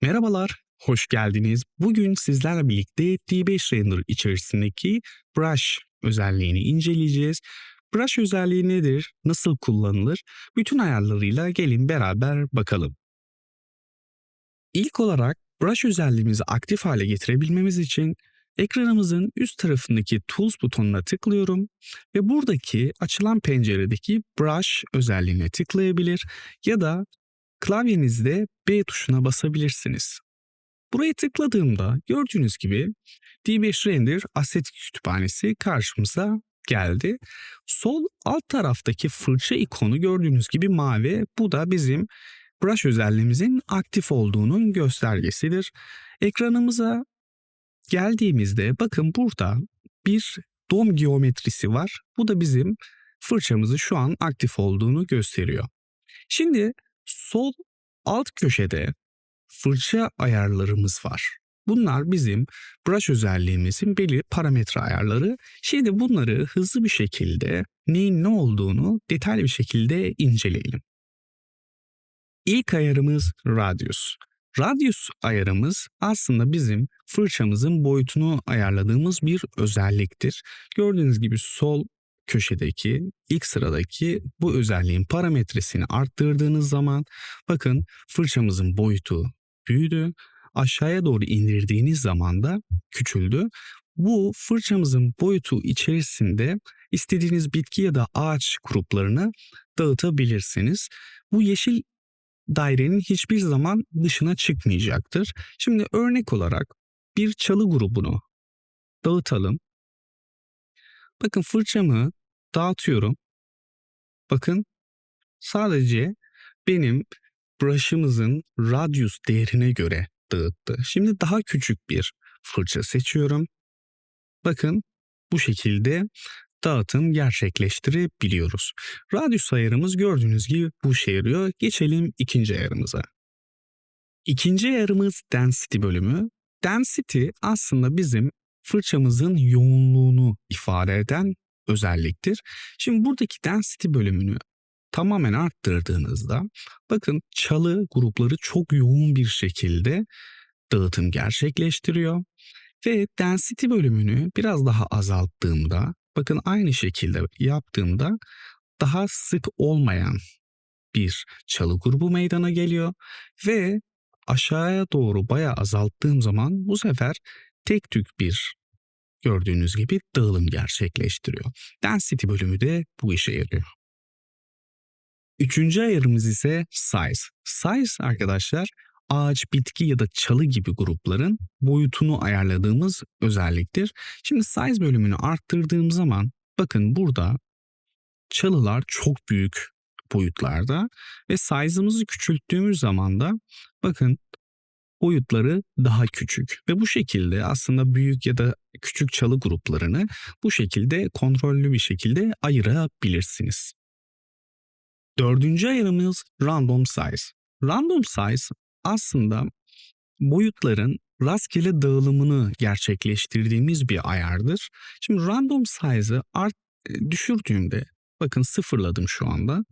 Merhabalar, hoş geldiniz. Bugün sizlerle birlikte D5 Render içerisindeki Brush özelliğini inceleyeceğiz. Brush özelliği nedir, nasıl kullanılır? Bütün ayarlarıyla gelin beraber bakalım. İlk olarak Brush özelliğimizi aktif hale getirebilmemiz için ekranımızın üst tarafındaki Tools butonuna tıklıyorum ve buradaki açılan penceredeki Brush özelliğine tıklayabilir ya da klavyenizde B tuşuna basabilirsiniz. Buraya tıkladığımda gördüğünüz gibi D5 Render Asset Kütüphanesi karşımıza geldi. Sol alt taraftaki fırça ikonu gördüğünüz gibi mavi. Bu da bizim brush özelliğimizin aktif olduğunun göstergesidir. Ekranımıza geldiğimizde bakın burada bir dom geometrisi var. Bu da bizim fırçamızı şu an aktif olduğunu gösteriyor. Şimdi sol alt köşede fırça ayarlarımız var. Bunlar bizim brush özelliğimizin belli parametre ayarları. Şimdi bunları hızlı bir şekilde neyin ne olduğunu detaylı bir şekilde inceleyelim. İlk ayarımız radius. Radius ayarımız aslında bizim fırçamızın boyutunu ayarladığımız bir özelliktir. Gördüğünüz gibi sol köşedeki ilk sıradaki bu özelliğin parametresini arttırdığınız zaman bakın fırçamızın boyutu büyüdü. Aşağıya doğru indirdiğiniz zaman da küçüldü. Bu fırçamızın boyutu içerisinde istediğiniz bitki ya da ağaç gruplarını dağıtabilirsiniz. Bu yeşil dairenin hiçbir zaman dışına çıkmayacaktır. Şimdi örnek olarak bir çalı grubunu dağıtalım. Bakın fırçamı dağıtıyorum. Bakın sadece benim brush'ımızın radius değerine göre dağıttı. Şimdi daha küçük bir fırça seçiyorum. Bakın bu şekilde dağıtım gerçekleştirebiliyoruz. Radius ayarımız gördüğünüz gibi bu işe yarıyor. Geçelim ikinci ayarımıza. İkinci ayarımız density bölümü. Density aslında bizim fırçamızın yoğunluğunu ifade eden özelliktir. Şimdi buradaki density bölümünü tamamen arttırdığınızda bakın çalı grupları çok yoğun bir şekilde dağıtım gerçekleştiriyor ve density bölümünü biraz daha azalttığımda bakın aynı şekilde yaptığımda daha sık olmayan bir çalı grubu meydana geliyor ve aşağıya doğru bayağı azalttığım zaman bu sefer tek tük bir gördüğünüz gibi dağılım gerçekleştiriyor. Density bölümü de bu işe yarıyor. Üçüncü ayarımız ise size. Size arkadaşlar ağaç, bitki ya da çalı gibi grupların boyutunu ayarladığımız özelliktir. Şimdi size bölümünü arttırdığım zaman bakın burada çalılar çok büyük boyutlarda ve size'ımızı küçülttüğümüz zaman da bakın boyutları daha küçük ve bu şekilde aslında büyük ya da küçük çalı gruplarını bu şekilde kontrollü bir şekilde ayırabilirsiniz. Dördüncü ayarımız random size. Random size aslında boyutların rastgele dağılımını gerçekleştirdiğimiz bir ayardır. Şimdi random size'ı düşürdüğümde bakın sıfırladım şu anda.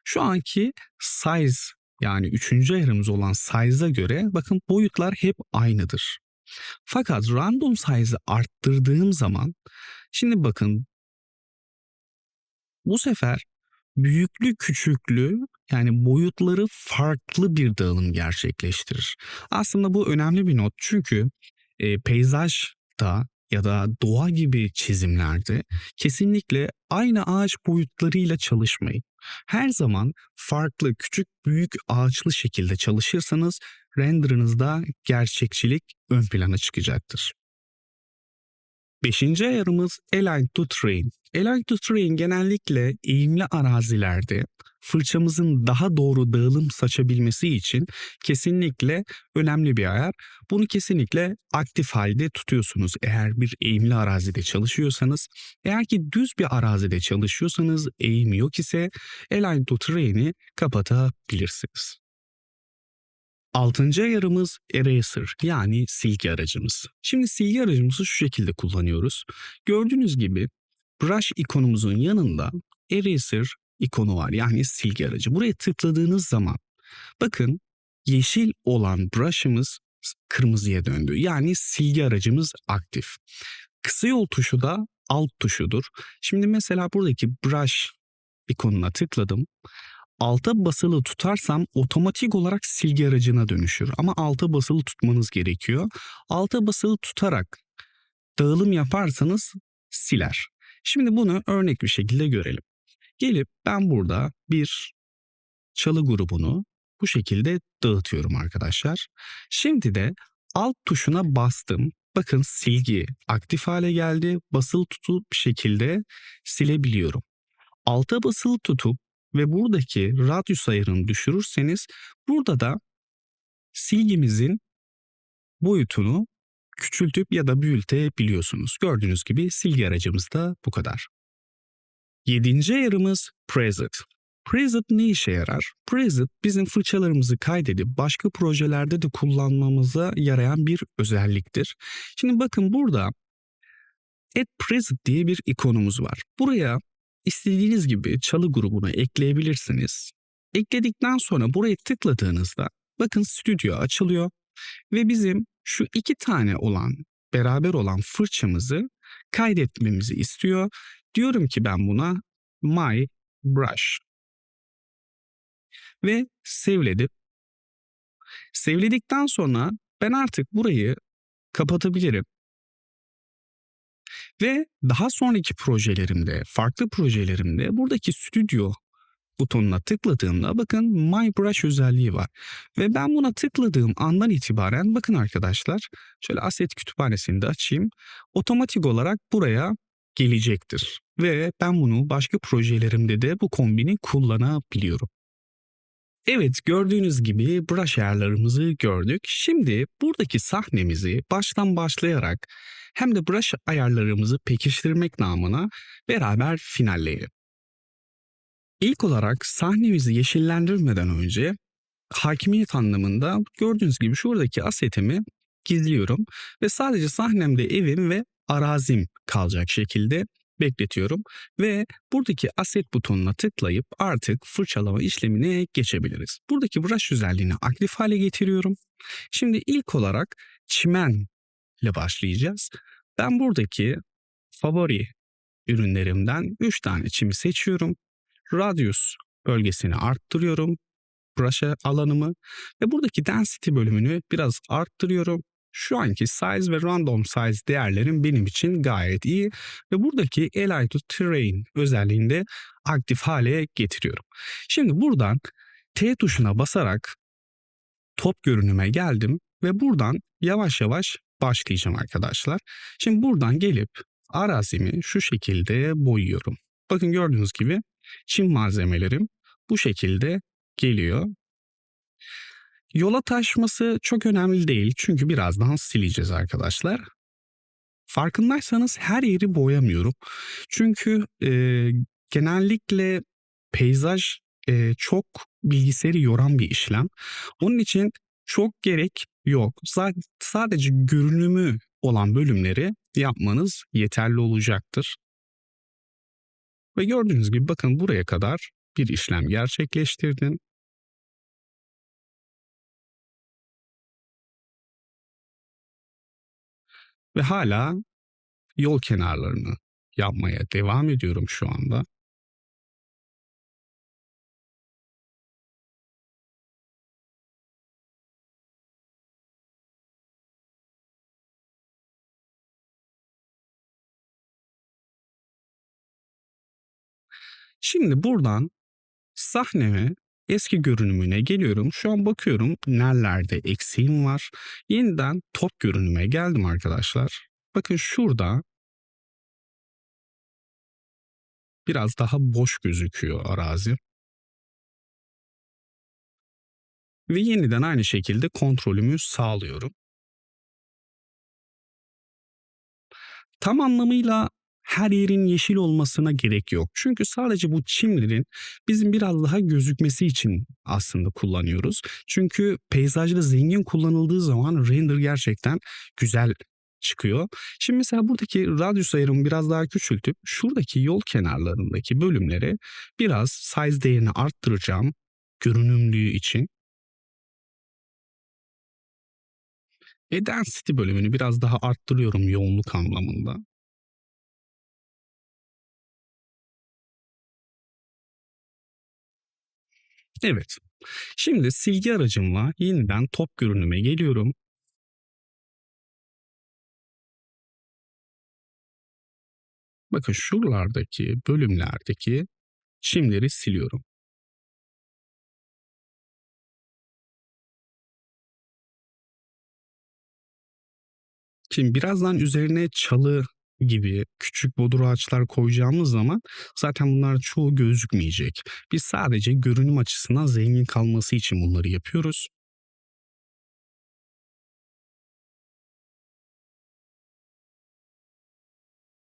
Şu anki size yani üçüncü ayarımız olan size'a göre bakın boyutlar hep aynıdır. Fakat random size'ı arttırdığım zaman şimdi bakın bu sefer büyüklü küçüklü yani boyutları farklı bir dağılım gerçekleştirir. Aslında bu önemli bir not çünkü peyzajda ya da doğa gibi çizimlerde kesinlikle aynı ağaç boyutlarıyla çalışmayın. Her zaman farklı küçük büyük ağaçlı şekilde çalışırsanız renderınızda gerçekçilik ön plana çıkacaktır. Beşinci ayarımız Align to Terrain. Align to Terrain genellikle eğimli arazilerde fırçamızın daha doğru dağılım saçabilmesi için kesinlikle önemli bir ayar. Bunu kesinlikle aktif halde tutuyorsunuz eğer bir eğimli arazide çalışıyorsanız. Eğer ki düz bir arazide çalışıyorsanız eğim yok ise Align to Terrain'i kapatabilirsiniz. Altıncı ayarımız Eraser yani silgi aracımız. Şimdi silgi aracımızı şu şekilde kullanıyoruz. Gördüğünüz gibi brush ikonumuzun yanında Eraser ikonu var yani silgi aracı. Buraya tıkladığınız zaman bakın yeşil olan brush'ımız kırmızıya döndü. Yani silgi aracımız aktif. Kısa yol tuşu da alt tuşudur. Şimdi mesela buradaki brush ikonuna tıkladım. Alta basılı tutarsam otomatik olarak silgi aracına dönüşür. Ama alta basılı tutmanız gerekiyor. Alta basılı tutarak dağılım yaparsanız siler. Şimdi bunu örnek bir şekilde görelim. Gelip ben burada bir çalı grubunu bu şekilde dağıtıyorum arkadaşlar. Şimdi de alt tuşuna bastım. Bakın silgi aktif hale geldi. Basılı tutup bir şekilde silebiliyorum. Alta basılı tutup ve buradaki radyus ayarını düşürürseniz burada da silgimizin boyutunu küçültüp ya da büyütebiliyorsunuz. Gördüğünüz gibi silgi aracımız da bu kadar. 7. ayarımız Preset. Preset ne işe yarar? Preset bizim fırçalarımızı kaydedip başka projelerde de kullanmamıza yarayan bir özelliktir. Şimdi bakın burada Add Preset diye bir ikonumuz var. Buraya istediğiniz gibi çalı grubuna ekleyebilirsiniz. Ekledikten sonra buraya tıkladığınızda bakın stüdyo açılıyor ve bizim şu 2 tane olan beraber olan fırçamızı kaydetmemizi istiyor. Diyorum ki ben buna My Brush ve sevledim. Sevledikten sonra ben artık burayı kapatabilirim. Ve daha sonraki projelerimde, farklı projelerimde buradaki stüdyo butonuna tıkladığımda bakın My Brush özelliği var. Ve ben buna tıkladığım andan itibaren bakın arkadaşlar şöyle Asset kütüphanesini de açayım. Otomatik olarak buraya gelecektir. Ve ben bunu başka projelerimde de bu kombini kullanabiliyorum. Evet, gördüğünüz gibi brush ayarlarımızı gördük. Şimdi buradaki sahnemizi baştan başlayarak hem de brush ayarlarımızı pekiştirmek namına beraber finalleyelim. İlk olarak sahnemizi yeşillendirmeden önce hakimiyet anlamında gördüğünüz gibi şuradaki asetimi gizliyorum ve sadece sahnemde evim ve arazim kalacak şekilde bekletiyorum ve buradaki aset butonuna tıklayıp artık fırçalama işlemine geçebiliriz. Buradaki brush özelliğini aktif hale getiriyorum. Şimdi ilk olarak çimenle başlayacağız. Ben buradaki favori ürünlerimden 3 tane çimi seçiyorum. Radius bölgesini arttırıyorum. Brush alanımı ve buradaki density bölümünü biraz arttırıyorum. Şu anki size ve random size değerlerim benim için gayet iyi ve buradaki Align to Terrain özelliğini de aktif hale getiriyorum. Şimdi buradan T tuşuna basarak top görünüme geldim ve buradan yavaş yavaş başlayacağım arkadaşlar. Şimdi buradan gelip arazimi şu şekilde boyuyorum. Bakın gördüğünüz gibi çim malzemelerim bu şekilde geliyor. Yola taşması çok önemli değil çünkü birazdan sileceğiz arkadaşlar. Farkındaysanız her yeri boyamıyorum. Çünkü genellikle peyzaj çok bilgisayarı yoran bir işlem. Onun için çok gerek yok. Sadece görünümü olan bölümleri yapmanız yeterli olacaktır. Ve gördüğünüz gibi bakın buraya kadar bir işlem gerçekleştirdim. Ve hala yol kenarlarını yapmaya devam ediyorum şu anda. Şimdi buradan sahneme eski görünümüne geliyorum. Şu an bakıyorum nerelerde eksiğim var. Yeniden top görünüme geldim arkadaşlar. Bakın şurada biraz daha boş gözüküyor arazi. Ve yeniden aynı şekilde kontrolümü sağlıyorum. Tam anlamıyla her yerin yeşil olmasına gerek yok. Çünkü sadece bu çimlerin bizim biraz daha gözükmesi için aslında kullanıyoruz. Çünkü peyzajda zengin kullanıldığı zaman render gerçekten güzel çıkıyor. Şimdi mesela buradaki radyus ayarımı biraz daha küçültüp şuradaki yol kenarlarındaki bölümleri biraz size değerini arttıracağım görünümlüğü için. Density bölümünü biraz daha arttırıyorum yoğunluk anlamında. Evet. Şimdi silgi aracımla yeniden top görünüme geliyorum. Bakın şuralardaki bölümlerdeki çimleri siliyorum. Şimdi birazdan üzerine çalı gibi küçük bodur ağaçlar koyacağımız zaman zaten bunlar çoğu gözükmeyecek. Biz sadece görünüm açısından zengin kalması için bunları yapıyoruz.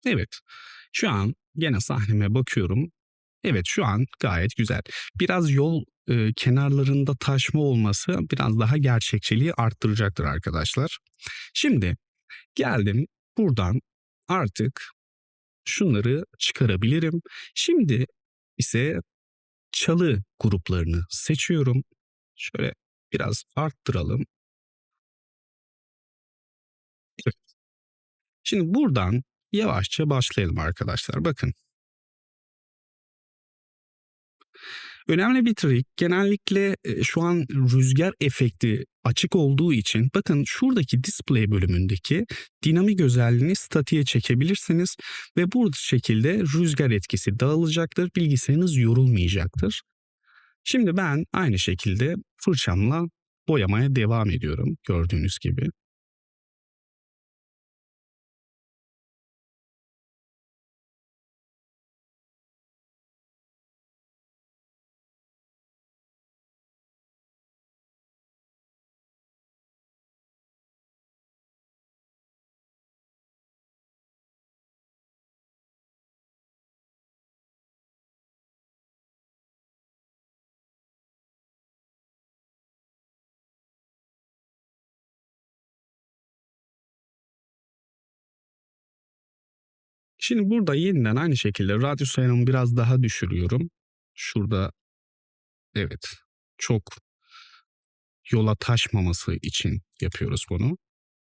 Evet, şu an gene sahneme bakıyorum. Evet, şu an gayet güzel. Biraz yol kenarlarında taşma olması biraz daha gerçekçiliği arttıracaktır arkadaşlar. Şimdi geldim buradan artık şunları çıkarabilirim. Şimdi ise çalı gruplarını seçiyorum. Şöyle biraz arttıralım. Evet. Şimdi buradan yavaşça başlayalım arkadaşlar. Bakın, önemli bir trik genellikle şu an rüzgar efekti açık olduğu için bakın şuradaki display bölümündeki dinamik özelliğini statiğe çekebilirsiniz ve bu şekilde rüzgar etkisi dağılacaktır. Bilgisayarınız yorulmayacaktır. Şimdi ben aynı şekilde fırçamla boyamaya devam ediyorum gördüğünüz gibi. Şimdi burada yeniden aynı şekilde radyus ayarımı biraz daha düşürüyorum. Şurada evet çok yola taşmaması için yapıyoruz bunu.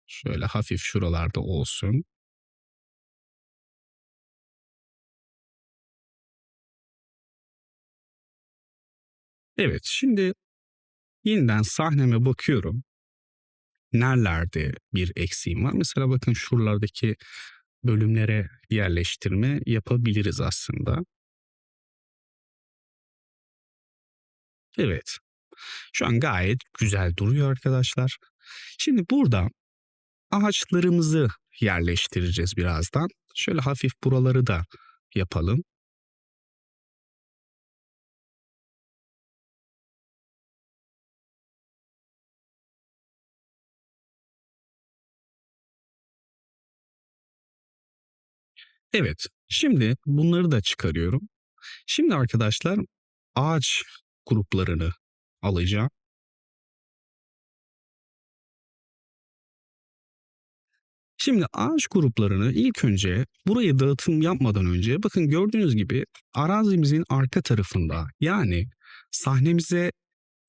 Şöyle hafif şuralarda olsun. Evet, şimdi yeniden sahneme bakıyorum. Nerelerde bir eksiğim var? Mesela bakın şuralardaki bölümlere yerleştirme yapabiliriz aslında. Evet, şu an gayet güzel duruyor arkadaşlar. Şimdi burada ağaçlarımızı yerleştireceğiz birazdan. Şöyle hafif buraları da yapalım. Evet, şimdi bunları da çıkarıyorum. Şimdi arkadaşlar ağaç gruplarını alacağım. Şimdi ağaç gruplarını ilk önce burayı dağıtım yapmadan önce bakın gördüğünüz gibi arazimizin arka tarafında yani sahnemize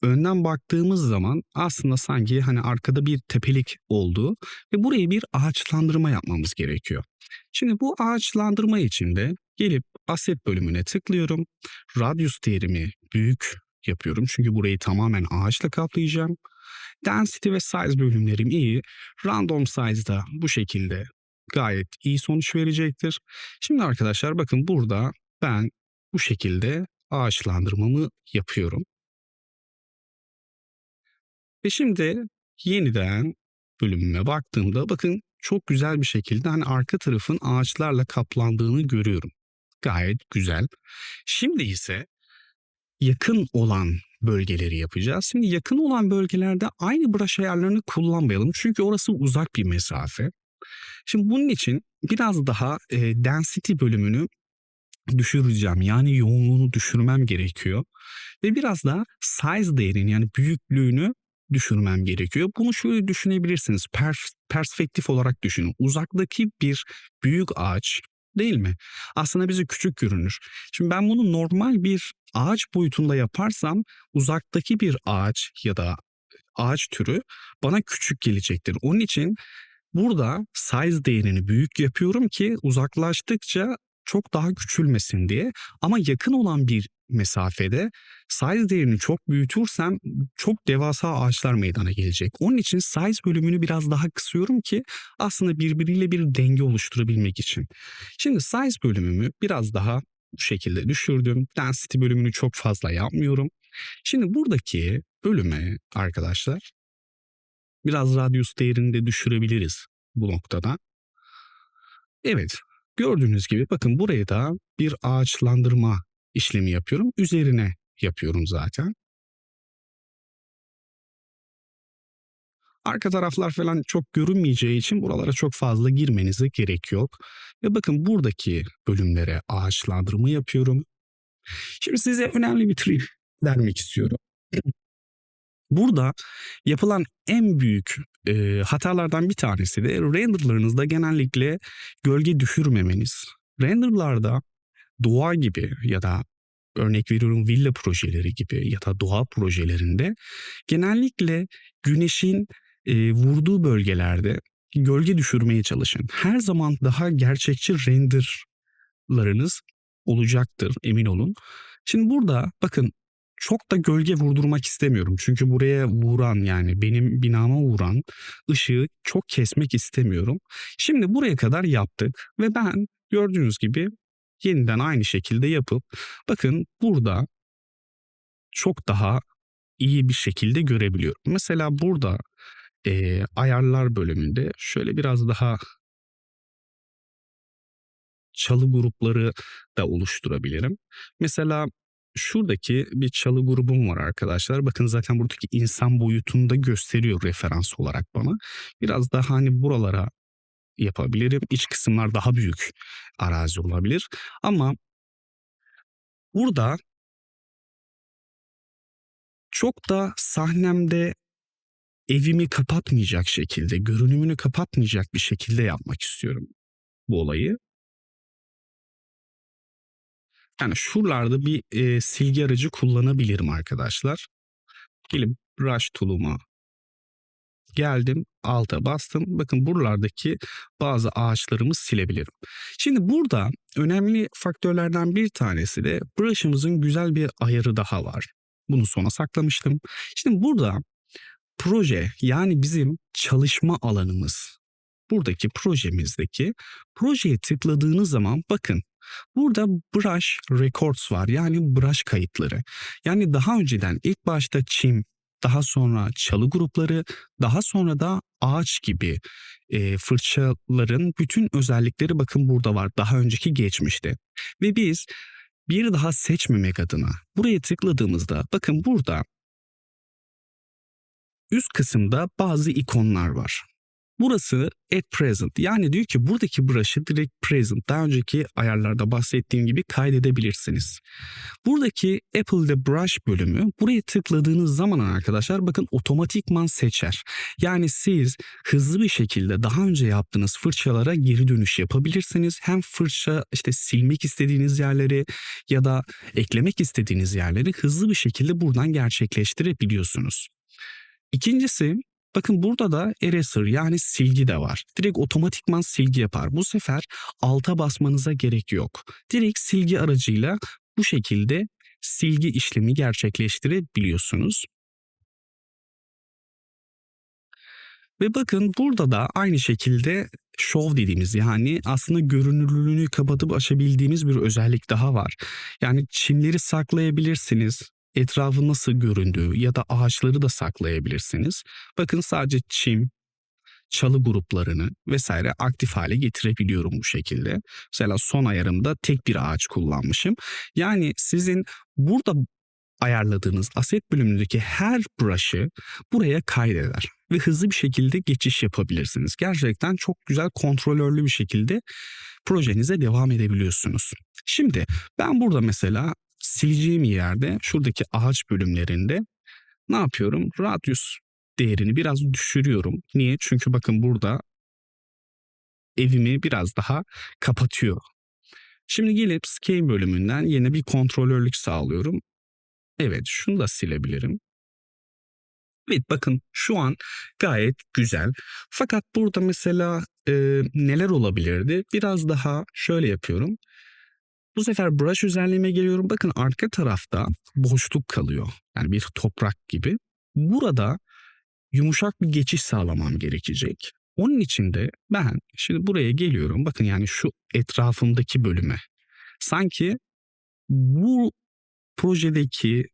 önden baktığımız zaman aslında sanki hani arkada bir tepelik olduğu ve burayı bir ağaçlandırma yapmamız gerekiyor. Şimdi bu ağaçlandırma için de gelip Asset bölümüne tıklıyorum. Radius değerimi büyük yapıyorum çünkü burayı tamamen ağaçla kaplayacağım. Density ve Size bölümlerim iyi. Random Size da bu şekilde gayet iyi sonuç verecektir. Şimdi arkadaşlar bakın burada ben bu şekilde ağaçlandırmamı yapıyorum. Ve şimdi yeniden bölümüme baktığımda bakın çok güzel bir şekilde hani arka tarafın ağaçlarla kaplandığını görüyorum. Gayet güzel. Şimdi ise yakın olan bölgeleri yapacağız. Şimdi yakın olan bölgelerde aynı brush ayarlarını kullanmayalım. Çünkü orası uzak bir mesafe. Şimdi bunun için biraz daha density bölümünü düşüreceğim. Yani yoğunluğunu düşürmem gerekiyor. Ve biraz da size değerini yani büyüklüğünü düşürmem gerekiyor. Bunu şöyle düşünebilirsiniz. Perspektif olarak düşünün. Uzaktaki bir büyük ağaç değil mi? Aslında bize küçük görünür. Şimdi ben bunu normal bir ağaç boyutunda yaparsam uzaktaki bir ağaç ya da ağaç türü bana küçük gelecektir. Onun için burada size değerini büyük yapıyorum ki uzaklaştıkça çok daha küçülmesin diye. Ama yakın olan bir mesafede size değerini çok büyütürsem çok devasa ağaçlar meydana gelecek. Onun için size bölümünü biraz daha kısıyorum ki aslında birbiriyle bir denge oluşturabilmek için. Şimdi size bölümümü biraz daha bu şekilde düşürdüm. Density bölümünü çok fazla yapmıyorum. Şimdi buradaki bölüme arkadaşlar biraz radius değerini de düşürebiliriz bu noktada. Evet, gördüğünüz gibi bakın buraya da bir ağaçlandırma işlemi yapıyorum. Üzerine yapıyorum zaten. Arka taraflar falan çok görünmeyeceği için buralara çok fazla girmenize gerek yok. Ve bakın buradaki bölümlere ağaçlandırma yapıyorum. Şimdi size önemli bir trik vermek istiyorum. Burada yapılan en büyük hatalardan bir tanesi de renderlarınızda genellikle gölge düşürmemeniz. Renderlarda doğa gibi ya da örnek veriyorum villa projeleri gibi ya da doğa projelerinde genellikle güneşin vurduğu bölgelerde gölge düşürmeye çalışın. Her zaman daha gerçekçi renderlarınız olacaktır, emin olun. Şimdi burada bakın çok da gölge vurdurmak istemiyorum. Çünkü buraya vuran yani benim binama vuran ışığı çok kesmek istemiyorum. Şimdi buraya kadar yaptık ve ben gördüğünüz gibi yeniden aynı şekilde yapıp bakın burada çok daha iyi bir şekilde görebiliyorum. Mesela burada ayarlar bölümünde şöyle biraz daha çalı grupları da oluşturabilirim. Mesela şuradaki bir çalı grubum var arkadaşlar. Bakın zaten buradaki insan boyutunu da gösteriyor referans olarak bana. Biraz daha hani buralara yapabilirim. İç kısımlar daha büyük arazi olabilir. Ama burada çok da sahnemde evimi kapatmayacak şekilde, görünümünü kapatmayacak bir şekilde yapmak istiyorum bu olayı. Yani şuralarda bir silgi aracı kullanabilirim arkadaşlar. Gelip brush tool'uma geldim, alta bastım. Bakın buralardaki bazı ağaçlarımı silebilirim. Şimdi burada önemli faktörlerden bir tanesi de brush'ımızın güzel bir ayarı daha var. Bunu sona saklamıştım. Şimdi burada proje yani bizim çalışma alanımız. Buradaki projemizdeki projeye tıkladığınız zaman bakın burada brush records var yani brush kayıtları. Yani daha önceden ilk başta çim, daha sonra çalı grupları, daha sonra da ağaç gibi fırçaların bütün özellikleri bakın burada var daha önceki geçmişte. Ve biz bir daha seçmemek adına buraya tıkladığımızda bakın burada üst kısımda bazı ikonlar var. Burası at present yani diyor ki buradaki brush'ı direkt present daha önceki ayarlarda bahsettiğim gibi kaydedebilirsiniz. Buradaki Apple'de brush bölümü buraya tıkladığınız zaman arkadaşlar bakın otomatikman seçer. Yani siz hızlı bir şekilde daha önce yaptığınız fırçalara geri dönüş yapabilirsiniz. Hem fırça işte silmek istediğiniz yerleri ya da eklemek istediğiniz yerleri hızlı bir şekilde buradan gerçekleştirebiliyorsunuz. İkincisi bakın burada da eraser yani silgi de var. Direkt otomatikman silgi yapar. Bu sefer alta basmanıza gerek yok. Direkt silgi aracıyla bu şekilde silgi işlemi gerçekleştirebiliyorsunuz. Ve bakın burada da aynı şekilde show dediğimiz yani aslında görünürlüğünü kapatıp açabildiğimiz bir özellik daha var. Yani çimleri saklayabilirsiniz. Etrafı nasıl göründüğü ya da ağaçları da saklayabilirsiniz. Bakın sadece çim, çalı gruplarını vesaire aktif hale getirebiliyorum bu şekilde. Mesela son ayarımda tek bir ağaç kullanmışım. Yani sizin burada ayarladığınız aset bölümündeki her brush'ı buraya kaydeder ve hızlı bir şekilde geçiş yapabilirsiniz. Gerçekten çok güzel kontrolörlü bir şekilde projenize devam edebiliyorsunuz. Şimdi ben burada mesela sileceğim yerde şuradaki ağaç bölümlerinde ne yapıyorum? Radius değerini biraz düşürüyorum. Niye? Çünkü bakın burada evimi biraz daha kapatıyor. Şimdi gelip Scale bölümünden yine bir kontrolörlük sağlıyorum. Evet, şunu da silebilirim. Evet, bakın şu an gayet güzel. Fakat burada mesela neler olabilirdi? Biraz daha şöyle yapıyorum. Bu sefer brush özelliğime geliyorum. Bakın arka tarafta boşluk kalıyor. Yani bir toprak gibi. Burada yumuşak bir geçiş sağlamam gerekecek. Onun için de ben şimdi buraya geliyorum. Bakın yani şu etrafımdaki bölüme. Sanki bu projedeki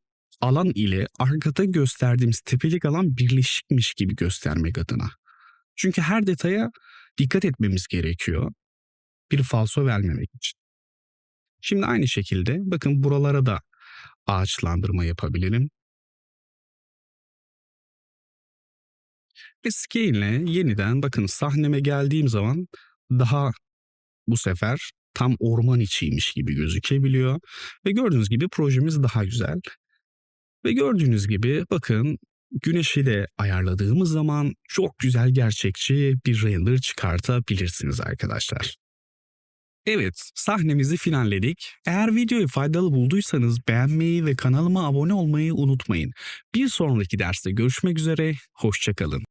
alan ile arkada gösterdiğimiz tepelik alan birleşikmiş gibi göstermek adına. Çünkü her detaya dikkat etmemiz gerekiyor bir falso vermemek için. Şimdi aynı şekilde bakın buralara da ağaçlandırma yapabilirim. Ve scale ile yeniden bakın sahneme geldiğim zaman daha bu sefer tam orman içiymiş gibi gözükebiliyor. Ve gördüğünüz gibi projemiz daha güzel. Ve gördüğünüz gibi bakın güneşi de ayarladığımız zaman çok güzel gerçekçi bir render çıkartabilirsiniz arkadaşlar. Evet, sahnemizi finalledik. Eğer videoyu faydalı bulduysanız beğenmeyi ve kanalıma abone olmayı unutmayın. Bir sonraki derste görüşmek üzere, hoşça kalın.